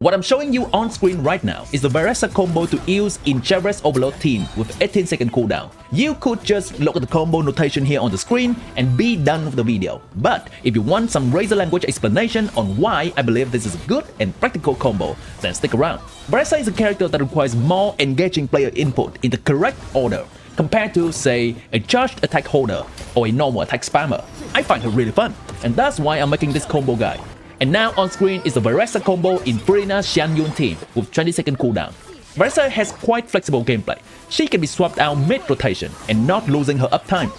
What I'm showing you on screen right now is the Varesa combo to use in Cherries Overload team with 18-second cooldown. You could just look at the combo notation here on the screen and be done with the video. But if you want some Razor language explanation on why I believe this is a good and practical combo, then stick around. Varesa is a character that requires more engaging player input in the correct order compared to, say, a charged attack holder or a normal attack spammer. I find her really fun, and that's why I'm making this combo guide. And now on screen is the Varesa combo in Furina Xianyun team with 20-second cooldown. Varesa has quite flexible gameplay. She can be swapped out mid-rotation and not losing her uptime.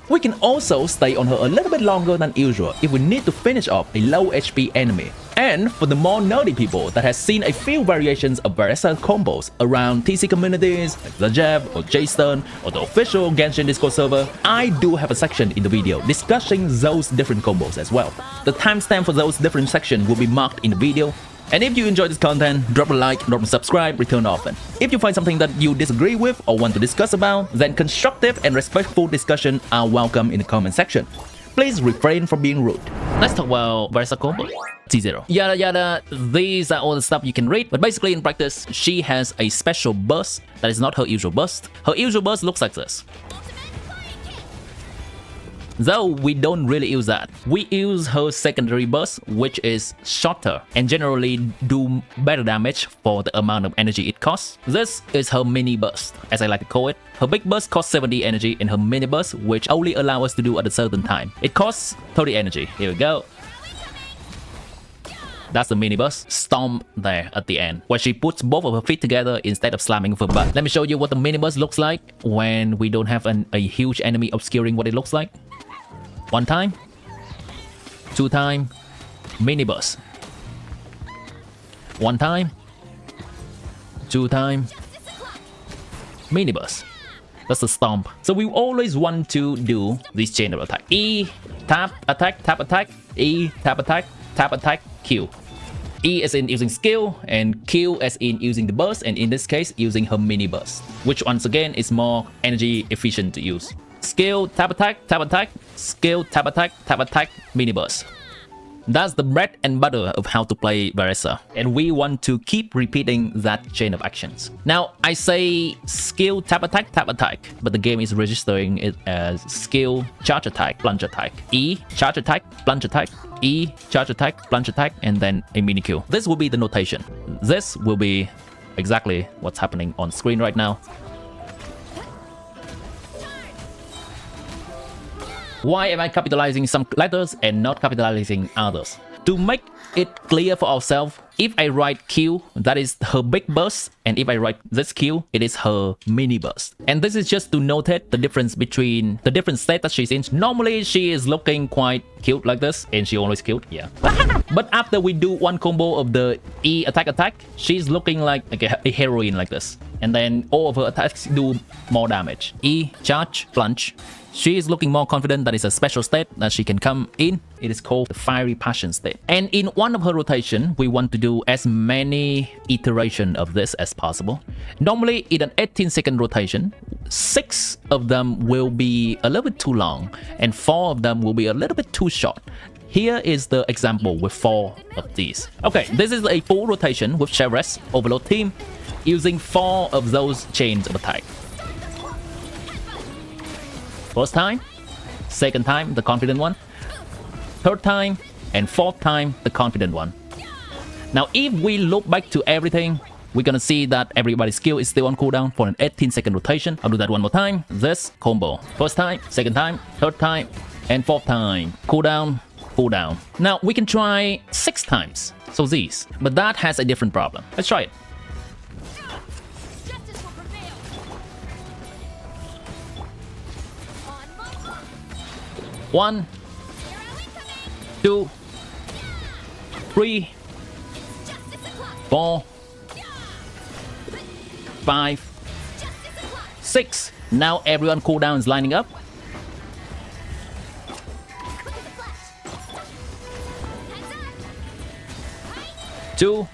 We can also stay on her a little bit longer than usual if we need to finish off a low HP enemy. And for the more nerdy people that has seen a few variations of Varesa combos around TC communities like The Jab or J-Stern or the official Genshin Discord server, I do have a section in the video discussing those different combos as well. The timestamp for those different sections will be marked in the video. And if you enjoy this content, drop a like, drop a subscribe, return often. If you find something that you disagree with or want to discuss about, then constructive and respectful discussion are welcome in the comment section. Please refrain from being rude. Let's talk about Varesa combo. T0. Yada yada, these are all the stuff you can read, but basically in practice, she has a special burst that is not her usual burst. Her usual burst looks like this. Though we don't really use that. We use her secondary burst, which is shorter and generally do better damage for the amount of energy it costs. This is her mini burst, as I like to call it. Her big burst costs 70 energy and her mini burst, which only allows us to do at a certain time. It costs 30 energy. Here we go. That's the mini burst. Stomp there at the end, where she puts both of her feet together instead of slamming with her butt. Let me show you what the mini burst looks like when we don't have a huge enemy obscuring what it looks like. One time, two time, mini burst. One time, two time, mini burst. That's the stomp. So we always want to do this chain of attack. E, tap, attack, E, tap, attack, Q. E as in using skill and Q as in using the burst, and in this case using her mini burst, which once again is more energy efficient to use. Skill, tap attack, skill, tap attack, mini burst. That's the bread and butter of how to play Varesa, and we want to keep repeating that chain of actions. Now, I say skill, tap attack, but the game is registering it as skill, charge attack, plunge attack, E, charge attack, plunge attack, E, charge attack, plunge attack, and then a mini Q. This will be the notation. This will be exactly what's happening on screen right now. Why am I capitalizing some letters and not capitalizing others? To make it clear for ourselves, if I write Q, that is her big burst, and if I write this Q, it is her mini burst. And this is just to notate the difference between the different state that she's in. Normally, she is looking quite cute like this, and she always cute, yeah. But after we do one combo of the E attack, she's looking like a heroine like this. And then all of her attacks do more damage. E, charge, plunge. She is looking more confident. That is a special state that she can come in. It is called the fiery passion state. And in one of her rotation, we want to do as many iterations of this as possible. Normally, in an 18-second rotation, 6 of them will be a little bit too long, and 4 of them will be a little bit too short. Here is the example with 4 of these. Okay, this is a full rotation with Cherries Overload team using 4 of those chains of attack. First time, second time, the confident one, third time, and fourth time, the confident one. Now, if we look back to everything, we're gonna see that everybody's skill is still on cooldown for an 18-second rotation. I'll do that one more time. This combo. First time, second time, third time, and fourth time. Cooldown, cooldown. Now, we can try 6 times. So these. But that has a different problem. Let's try it. 1, 2, 3, 4, 5, 6. Now everyone cooldown is lining up. 2.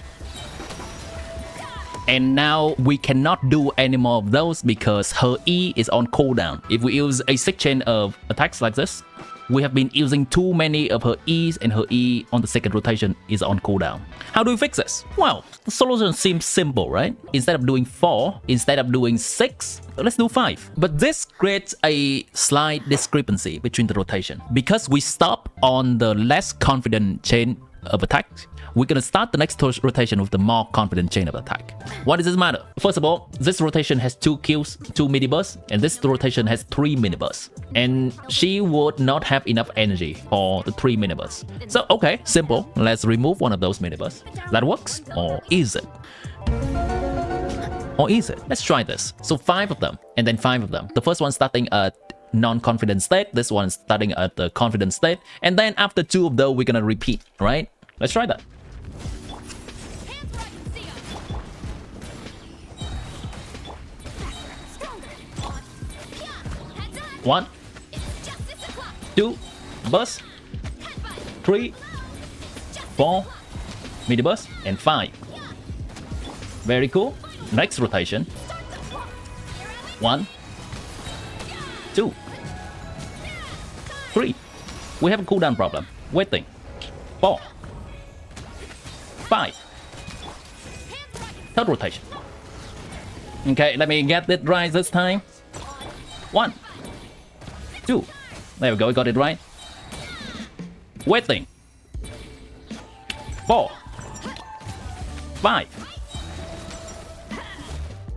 And now we cannot do any more of those because her E is on cooldown. If we use a 6 chain of attacks like this, we have been using too many of her E's, and her E on the second rotation is on cooldown. How do we fix this? Well, the solution seems simple, right? Instead of doing 4, instead of doing 6, let's do 5. But this creates a slight discrepancy between the rotation. Because we stop on the less confident chain of attack, we're gonna start the next rotation with the more confident chain of attack. Why does this matter? First of all, this rotation has 2 kills, 2 mini bursts, and this rotation has 3 mini bursts. And she would not have enough energy for the 3 mini bursts. So, okay, simple. Let's remove one of those mini bursts. That works? Or is it? Or is it? Let's try this. So 5 of them, and then 5 of them. The first one starting at non-confident state, this one starting at the confident state, and then after 2 of those, we're gonna repeat, right? Let's try that. One, 2, burst, 3, 4, mini burst, and 5. Very cool. Next rotation. 1, 2, 3. We have a cooldown problem. Waiting. 4, 5. Third rotation. Okay, let me get it right this time. 1, 2. There we go, we got it right. Waiting. 4, 5.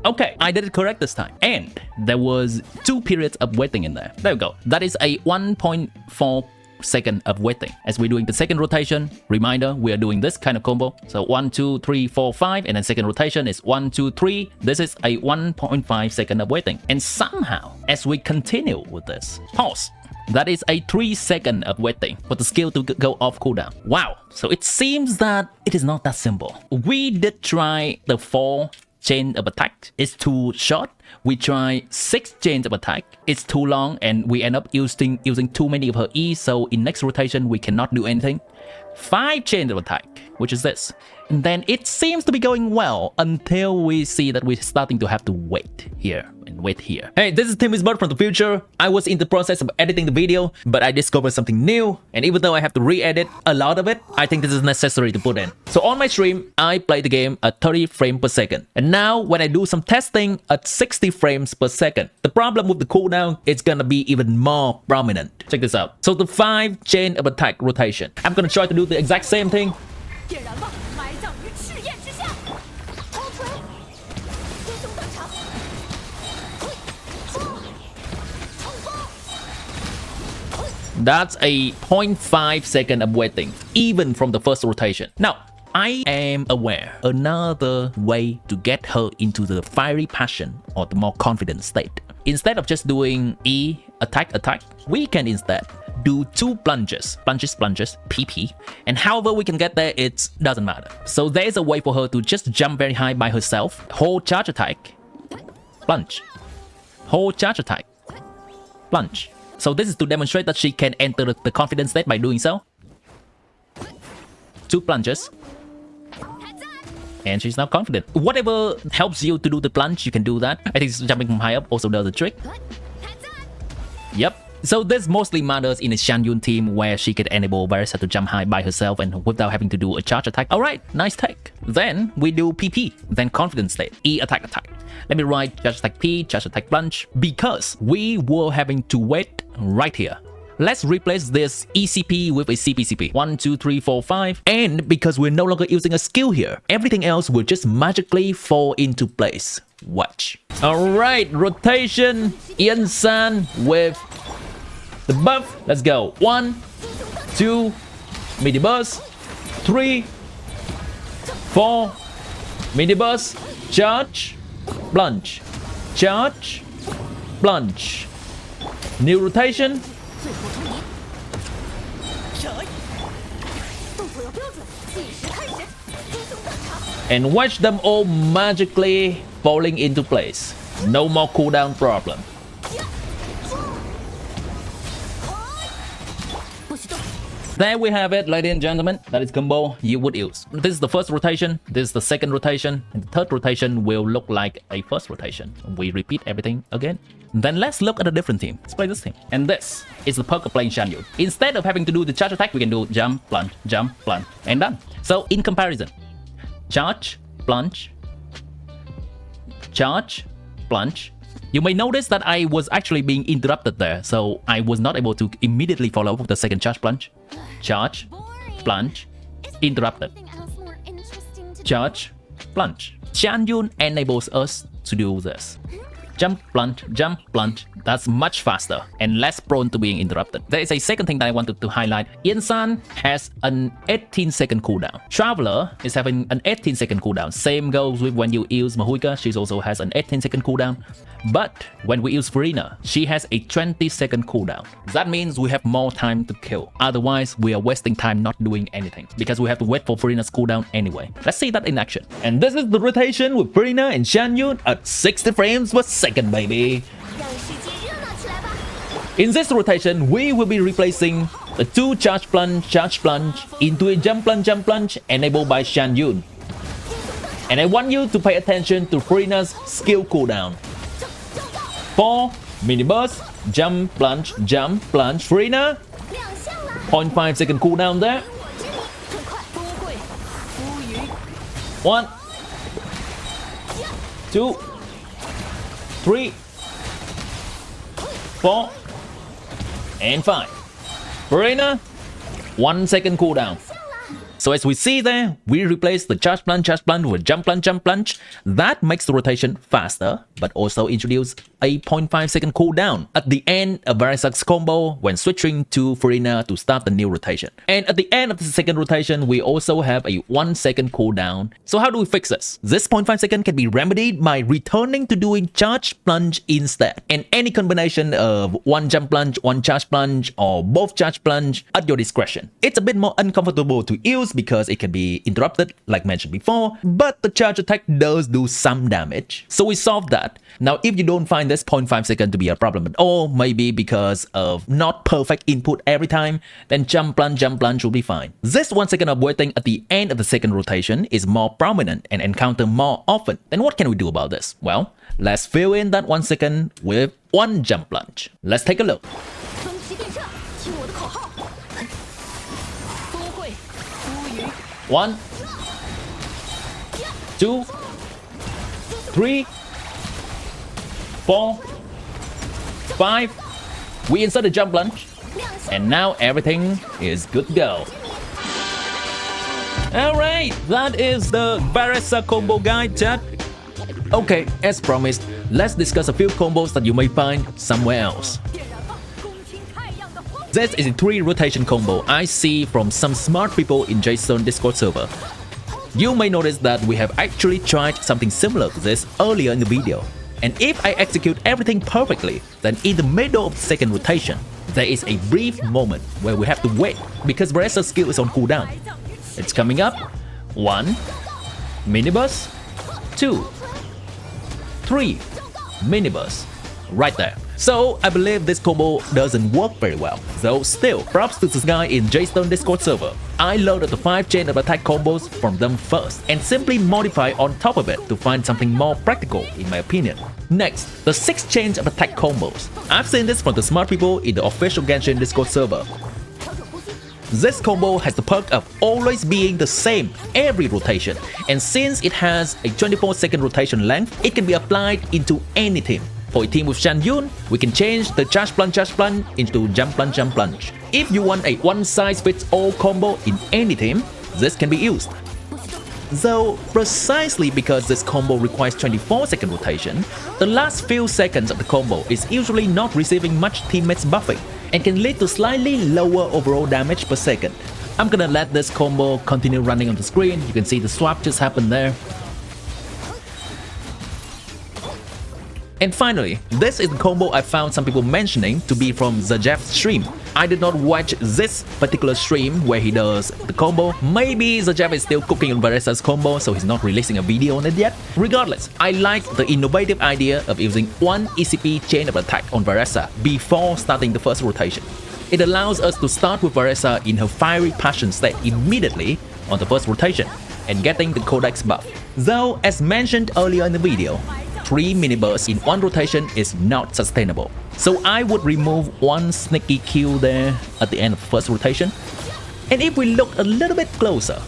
Okay, I did it correct this time. And there was 2 periods of waiting in there. There we go. That is a 1.4 second of waiting. As we're doing the second rotation, reminder, we are doing this kind of combo. So 1, 2, 3, 4, 5, and then second rotation is 1, 2, 3. This is a 1.5 second of waiting. And somehow, as we continue with this, pause. That is a 3 second of waiting for the skill to go off cooldown. Wow. So it seems that it is not that simple. We did try the 4 chain of attack. It's too short. We try 6 chains of attack. It's too long, and we end up using too many of her E, so in next rotation we cannot do anything. 5 chains of attack, which is this. And then it seems to be going well until we see that we're starting to have to wait here and wait here. Hey, this is Timmy's Bird from the future. I was in the process of editing the video, but I discovered something new. And even though I have to re-edit a lot of it, I think this is necessary to put in. So on my stream, I play the game at 30 frames per second. And now when I do some testing at 60 frames per second, the problem with the cooldown, it's gonna be even more prominent. Check this out. So the 5 chain of attack rotation. I'm gonna try to do the exact same thing. That's a 0.5 second of waiting, even from the first rotation. Now, I am aware another way to get her into the fiery passion or the more confident state. Instead of just doing E, attack, we can instead do 2 plunges, PP, and however we can get there, it doesn't matter. So there's a way for her to just jump very high by herself, hold charge attack, plunge, hold charge attack, plunge. So this is to demonstrate that she can enter the confident state by doing so. 2 plunges. And she's now confident. Whatever helps you to do the plunge, you can do that. I think jumping from high up also does the trick. Yep. So this mostly matters in a Xianyun team where she can enable Varesa to jump high by herself and without having to do a charge attack. Alright, nice take. Then we do PP, then confident state, E attack. Let me write charge attack P, charge attack plunge, because we were having to wait right here. Let's replace this ECP with a cpcp. 1, 2, 3, 4, 5. And because we're no longer using a skill here, everything else will just magically fall into place. Watch. Alright, rotation, Ian-san with the buff. Let's go. 1, 2, mini burst, 3, 4, mini burst, charge, plunge, charge, plunge. New rotation. And watch them all magically falling into place. No more cooldown problem. There we have it, ladies and gentlemen. That is combo you would use. This is the first rotation, this is the second rotation, and the third rotation will look like a first rotation. We repeat everything again. Then let's look at a different team. Let's play this team. And this is the perk of playing Xianyun. Instead of having to do the charge attack, we can do jump, plunge, and done. So in comparison, charge, plunge, charge, plunge. You may notice that I was actually being interrupted there, so I was not able to immediately follow up with the second charge, plunge. Charge, plunge, interrupted. Charge, plunge. Xianyun enables us to do this. Jump, plunge. That's much faster and less prone to being interrupted. There is a second thing that I wanted to highlight. Yen-san has an 18-second cooldown. Traveler is having an 18-second cooldown. Same goes with when you use Mahuika. She also has an 18-second cooldown. But when we use Furina, she has a 20-second cooldown. That means we have more time to kill. Otherwise, we are wasting time not doing anything because we have to wait for Furina's cooldown anyway. Let's see that in action. And this is the rotation with Furina and Xianyun at 60 frames per second, baby. In this rotation, we will be replacing the 2 charge plunge into a jump plunge enabled by Xianyun. And I want you to pay attention to Furina's skill cooldown. 4 mini burst, jump plunge, Furina. 0.5 second cooldown there. 1, 2, 3, 4, and 5. Furina, 1 second cooldown. So as we see there, we replace the charge plunge with jump plunge. That makes the rotation faster, but also introduce a 0.5 second cooldown at the end of Varesa's combo when switching to Furina to start the new rotation. And at the end of the second rotation, we also have a 1 second cooldown. So how do we fix this? This 0.5 second can be remedied by returning to doing charge plunge instead. And any combination of 1 jump plunge, 1 charge plunge, or both charge plunge at your discretion. It's a bit more uncomfortable to use because it can be interrupted like mentioned before, but the charge attack does do some damage. So we solved that. Now if you don't find this 0.5 second to be a problem at all, maybe because of not perfect input every time, then jump plunge will be fine. This 1 second of waiting at the end of the second rotation is more prominent and encountered more often. Then what can we do about this? Well, let's fill in that 1 second with 1 jump plunge. Let's take a look. 1, 2, 3, 4, 5. We insert a jump plunge, and now everything is good to go. Alright, that is the Varesa combo guide, chat. Okay, as promised, let's discuss a few combos that you may find somewhere else. This is a 3 rotation combo I see from some smart people in JSON Discord server. You may notice that we have actually tried something similar to this earlier in the video. And if I execute everything perfectly, then in the middle of the second rotation, there is a brief moment where we have to wait because Varesa's skill is on cooldown. It's coming up. 1, minibus, 2, 3, minibus, right there. So I believe this combo doesn't work very well, though still props to this guy in JSON Discord server. I loaded the 5 chain of attack combos from them first and simply modify on top of it to find something more practical in my opinion. Next, the 6 chains of attack combos. I've seen this from the smart people in the official Genshin Discord server. This combo has the perk of always being the same every rotation, and since it has a 24-second rotation length, it can be applied into any team. For a team with Xianyun, we can change the charge plunge into jump plunge. If you want a one-size-fits-all combo in any team, this can be used. Though, precisely because this combo requires 24-second rotation, the last few seconds of the combo is usually not receiving much teammates buffing and can lead to slightly lower overall damage per second. I'm gonna let this combo continue running on the screen. You can see the swap just happened there. And finally, this is the combo I found some people mentioning to be from Zajev's stream. I did not watch this particular stream where he does the combo. Maybe Zajev is still cooking on Varesa's combo, so he's not releasing a video on it yet. Regardless, I like the innovative idea of using one ECP chain of attack on Varesa before starting the first rotation. It allows us to start with Varesa in her fiery passion state immediately on the first rotation and getting the codex buff. Though, as mentioned earlier in the video, 3 mini bursts in one rotation is not sustainable. So I would remove one sneaky Q there at the end of the first rotation. And if we look a little bit closer,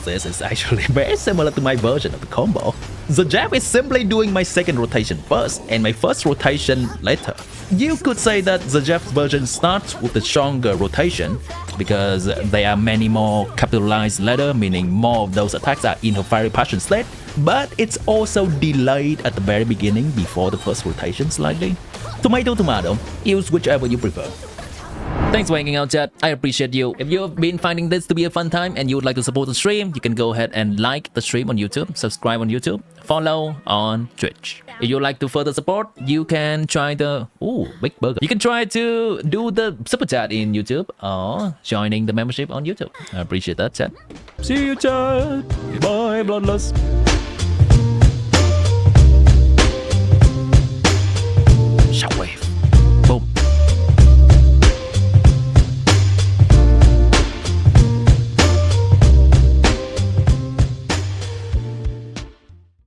this is actually very similar to my version of the combo. The jab is simply doing my second rotation first and my first rotation later. You could say that the jab's version starts with the stronger rotation because there are many more capitalized later, meaning more of those attacks are in her fiery passion state, but it's also delayed at the very beginning before the first rotation slightly. Tomato, use whichever you prefer. Thanks for hanging out, chat. I appreciate you. If you've been finding this to be a fun time and you would like to support the stream, you can go ahead and like the stream on YouTube, subscribe on YouTube, follow on Twitch. If you'd like to further support, you can try the... Ooh, big burger. You can try to do the super chat in YouTube or joining the membership on YouTube. I appreciate that, chat. See you, chat. Bye, Bloodlust. Shockwave.